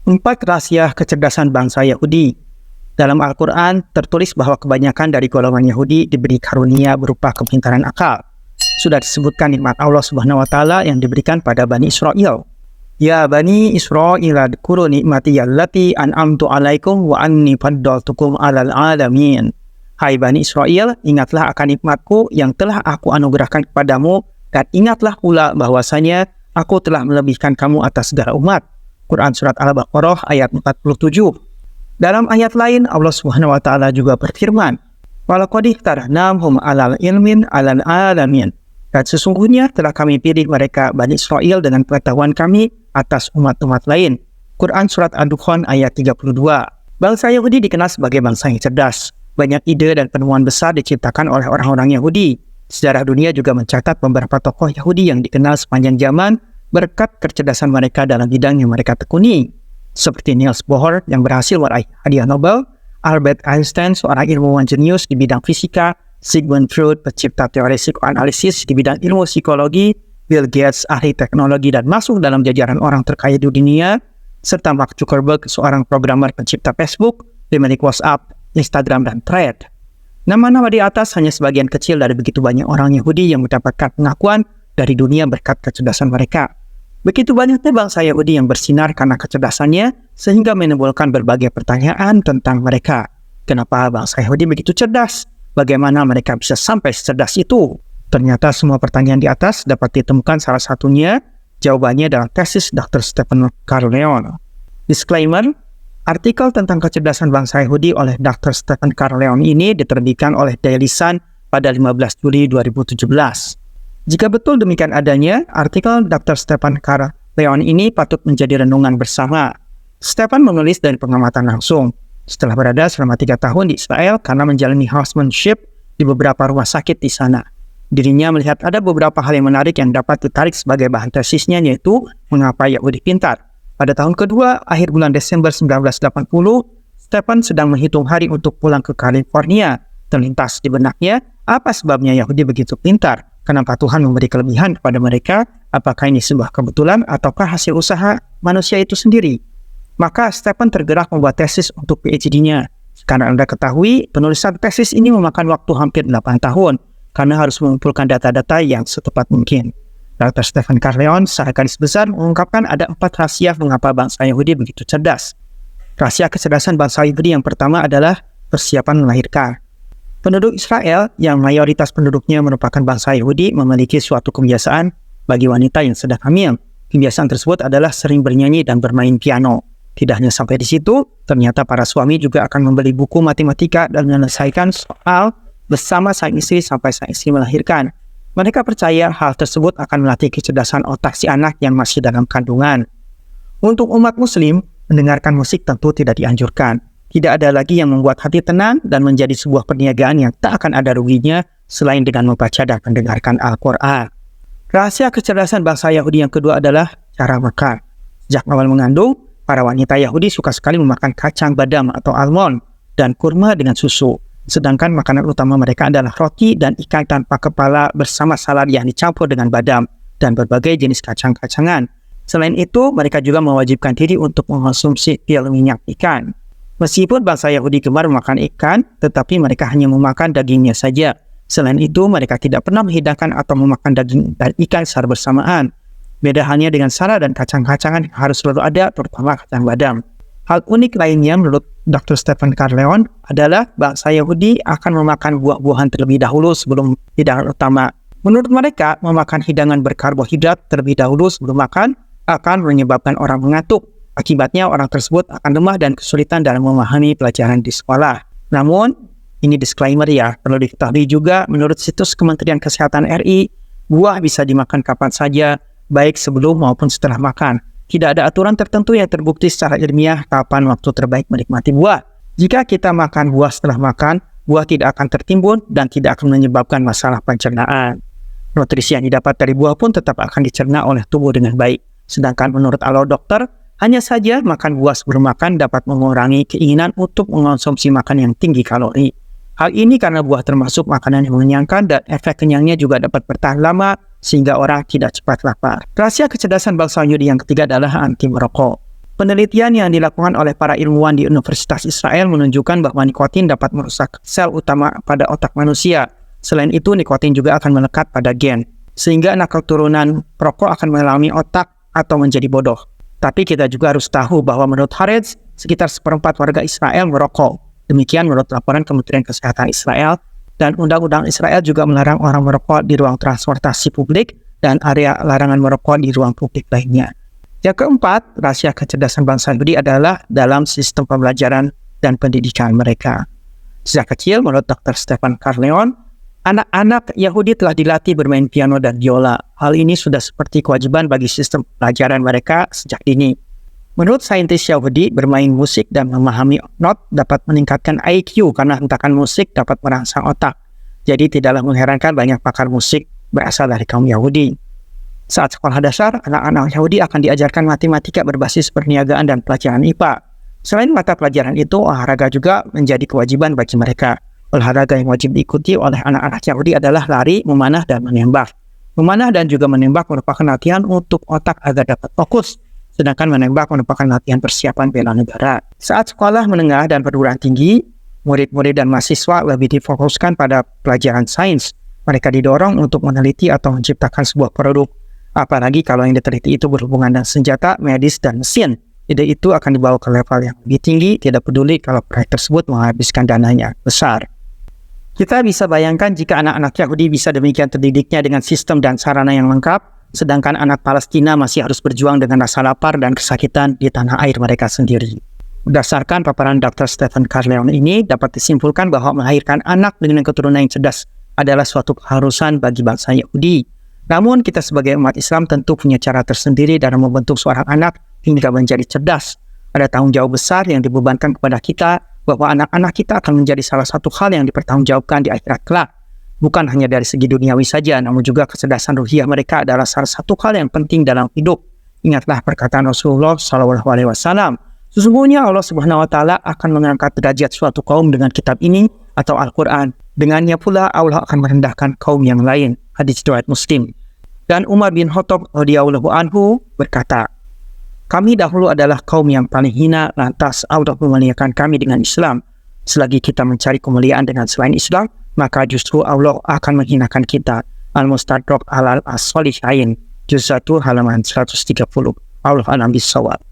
4 rahasia kecerdasan bangsa Yahudi. Dalam Al-Quran tertulis bahwa kebanyakan dari golongan Yahudi diberi karunia berupa kepintaran akal. Sudah disebutkan nikmat Allah Subhanahu wa taala yang diberikan pada Bani Israel. Ya Bani Israil adkuru nikmati allati an'amtu alaikum wa anni faddaltukum 'alal 'alamin. Hai Bani Israel, ingatlah akan nikmatku yang telah aku anugerahkan kepadamu, dan ingatlah pula bahwasanya aku telah melebihkan kamu atas segala umat. Quran Surat Al-Baqarah ayat 47. Dalam ayat lain, Allah Subhanahu wa taala juga berfirman, "Walaqad ikhtarnahum 'alal ilmin 'alal 'alamin." Dan sesungguhnya telah kami pilih mereka Bani Israel dengan pengetahuan kami atas umat-umat lain. Quran Surat Ad-Dukhan ayat 32. Bangsa Yahudi dikenal sebagai bangsa yang cerdas. Banyak ide dan penemuan besar diciptakan oleh orang-orang Yahudi. Sejarah dunia juga mencatat beberapa tokoh Yahudi yang dikenal sepanjang zaman berkat kecerdasan mereka dalam bidang yang mereka tekuni. Seperti Niels Bohr yang berhasil meraih hadiah Nobel, Albert Einstein seorang ilmuwan jenius di bidang fisika, Sigmund Freud pencipta teori psikoanalisis di bidang ilmu psikologi, Bill Gates ahli teknologi dan masuk dalam jajaran orang terkaya di dunia, serta Mark Zuckerberg seorang programmer pencipta Facebook, pemilik WhatsApp, Instagram dan Thread. Nama-nama di atas hanya sebagian kecil dari begitu banyak orang Yahudi yang mendapatkan pengakuan dari dunia berkat kecerdasan mereka. Begitu banyaknya bangsa Yahudi yang bersinar karena kecerdasannya, sehingga menimbulkan berbagai pertanyaan tentang mereka. Kenapa bangsa Yahudi begitu cerdas? Bagaimana mereka bisa sampai secerdas itu? Ternyata semua pertanyaan di atas dapat ditemukan salah satunya, jawabannya dalam tesis Dr. Stephen Carleon. Disclaimer, artikel tentang kecerdasan bangsa Yahudi oleh Dr. Stephen Carleon ini diterbitkan oleh Daily Sun pada 15 Juli 2017. Jika betul demikian adanya, artikel Dr. Stephen Carleon ini patut menjadi renungan bersama. Stephen menulis dari pengamatan langsung. Setelah berada selama 3 tahun di Israel karena menjalani housemanship di beberapa rumah sakit di sana. Dirinya melihat ada beberapa hal yang menarik yang dapat ditarik sebagai bahan tesisnya, yaitu mengapa Yahudi pintar. Pada tahun kedua, akhir bulan Desember 1980, Stephen sedang menghitung hari untuk pulang ke California. Terlintas di benaknya, apa sebabnya Yahudi begitu pintar? Kenapa Tuhan memberi kelebihan kepada mereka? Apakah ini sebuah kebetulan ataukah hasil usaha manusia itu sendiri? Maka Stephen tergerak membuat tesis untuk PhD-nya. Karena Anda ketahui, penulisan tesis ini memakan waktu hampir 8 tahun karena harus mengumpulkan data-data yang setepat mungkin. Dr. Stephen Carleon secara garis besar mengungkapkan ada 4 rahasia mengapa bangsa Yahudi begitu cerdas. Rahasia kecerdasan bangsa Yahudi yang pertama adalah persiapan melahirkan. Penduduk Israel, yang mayoritas penduduknya merupakan bangsa Yahudi, memiliki suatu kebiasaan bagi wanita yang sedang hamil. Kebiasaan tersebut adalah sering bernyanyi dan bermain piano. Tidak hanya sampai di situ, ternyata para suami juga akan membeli buku matematika dan menyelesaikan soal bersama sang istri sampai sang istri melahirkan. Mereka percaya hal tersebut akan melatih kecerdasan otak si anak yang masih dalam kandungan. Untuk umat muslim, mendengarkan musik tentu tidak dianjurkan. Tidak ada lagi yang membuat hati tenang dan menjadi sebuah perniagaan yang tak akan ada ruginya selain dengan membaca dan mendengarkan Al-Quran. Rahasia kecerdasan bangsa Yahudi yang kedua adalah cara makan. Sejak awal mengandung, para wanita Yahudi suka sekali memakan kacang badam atau almond dan kurma dengan susu. Sedangkan makanan utama mereka adalah roti dan ikan tanpa kepala bersama salad yang dicampur dengan badam dan berbagai jenis kacang-kacangan. Selain itu, mereka juga mewajibkan diri untuk mengonsumsi pil minyak ikan. Meskipun bangsa Yahudi gemar memakan ikan, tetapi mereka hanya memakan dagingnya saja. Selain itu, mereka tidak pernah menghidangkan atau memakan daging dan ikan secara bersamaan. Beda halnya dengan salad dan kacang-kacangan yang harus selalu ada, terutama kacang badam. Hal unik lainnya menurut Dr. Stephen Carleon adalah bangsa Yahudi akan memakan buah-buahan terlebih dahulu sebelum hidangan utama. Menurut mereka, memakan hidangan berkarbohidrat terlebih dahulu sebelum makan akan menyebabkan orang mengantuk. Akibatnya orang tersebut akan lemah dan kesulitan dalam memahami pelajaran di sekolah. Namun, ini disclaimer ya, perlu diketahui juga menurut situs Kementerian Kesehatan RI, buah bisa dimakan kapan saja, baik sebelum maupun setelah makan. Tidak ada aturan tertentu yang terbukti secara ilmiah kapan waktu terbaik menikmati buah. Jika kita makan buah setelah makan, buah tidak akan tertimbun dan tidak akan menyebabkan masalah pencernaan. Nutrisi yang didapat dari buah pun tetap akan dicerna oleh tubuh dengan baik. Sedangkan menurut alur dokter, hanya saja makan buah sebelum makan dapat mengurangi keinginan untuk mengonsumsi makan yang tinggi kalori. Hal ini karena buah termasuk makanan yang mengenyangkan dan efek kenyangnya juga dapat bertahan lama sehingga orang tidak cepat lapar. Rahasia kecerdasan bangsa Yahudi yang ketiga adalah anti merokok. Penelitian yang dilakukan oleh para ilmuwan di Universitas Israel menunjukkan bahwa nikotin dapat merusak sel utama pada otak manusia. Selain itu, nikotin juga akan melekat pada gen, sehingga anak keturunan perokok akan mengalami otak atau menjadi bodoh. Tapi kita juga harus tahu bahwa menurut Haaretz, sekitar 1/4 warga Israel merokok. Demikian menurut laporan Kementerian Kesehatan Israel, dan Undang-Undang Israel juga melarang orang merokok di ruang transportasi publik dan area larangan merokok di ruang publik lainnya. Yang keempat, rahasia kecerdasan bangsa Yahudi adalah dalam sistem pembelajaran dan pendidikan mereka. Sejak kecil, menurut Dr. Stefan Carleon, anak-anak Yahudi telah dilatih bermain piano dan biola. Hal ini sudah seperti kewajiban bagi sistem pelajaran mereka sejak dini. Menurut saintis Yahudi, bermain musik dan memahami not dapat meningkatkan IQ karena hentakan musik dapat merangsang otak. Jadi tidaklah mengherankan banyak pakar musik berasal dari kaum Yahudi. Saat sekolah dasar, anak-anak Yahudi akan diajarkan matematika berbasis perniagaan dan pelajaran IPA. Selain mata pelajaran itu, olahraga juga menjadi kewajiban bagi mereka. Olahraga yang wajib diikuti oleh anak-anak Yahudi adalah lari, memanah, dan menembak. Memanah dan juga menembak merupakan latihan untuk otak agar dapat fokus, sedangkan menembak merupakan latihan persiapan bela negara. Saat sekolah menengah dan perguruan tinggi, murid-murid dan mahasiswa lebih difokuskan pada pelajaran sains. Mereka didorong untuk meneliti atau menciptakan sebuah produk. Apalagi kalau yang diteliti itu berhubungan dengan senjata, medis, dan mesin. Ide itu akan dibawa ke level yang lebih tinggi, tidak peduli kalau proyek tersebut menghabiskan dananya besar. Kita bisa bayangkan jika anak-anak Yahudi bisa demikian terdidiknya dengan sistem dan sarana yang lengkap, sedangkan anak Palestina masih harus berjuang dengan rasa lapar dan kesakitan di tanah air mereka sendiri. Berdasarkan paparan Dr. Stefan Carleon ini, dapat disimpulkan bahwa melahirkan anak dengan keturunan yang cerdas adalah suatu keharusan bagi bangsa Yahudi. Namun, kita sebagai umat Islam tentu punya cara tersendiri dalam membentuk seorang anak hingga menjadi cerdas. Ada tanggung jawab besar yang dibebankan kepada kita bahwa anak-anak kita akan menjadi salah satu hal yang dipertanggungjawabkan di akhirat kelak. Bukan hanya dari segi duniawi saja, namun juga kecerdasan ruhiyah mereka adalah salah satu hal yang penting dalam hidup. Ingatlah perkataan Rasulullah SAW. Sesungguhnya Allah Subhanahu Wa Taala akan mengangkat derajat suatu kaum dengan kitab ini atau Al-Quran. Dengannya pula Allah akan merendahkan kaum yang lain. Hadis riwayat Muslim. Dan Umar bin Khattab radhiyallahu anhu berkata, kami dahulu adalah kaum yang paling hina, lantas Allah memuliakan kami dengan Islam. Selagi kita mencari kemuliaan dengan selain Islam, maka justru Allah akan menghinakan kita. Al-Mustadrak alal as-Solihain, juz 1 halaman 130. Allah a'lam bishawab.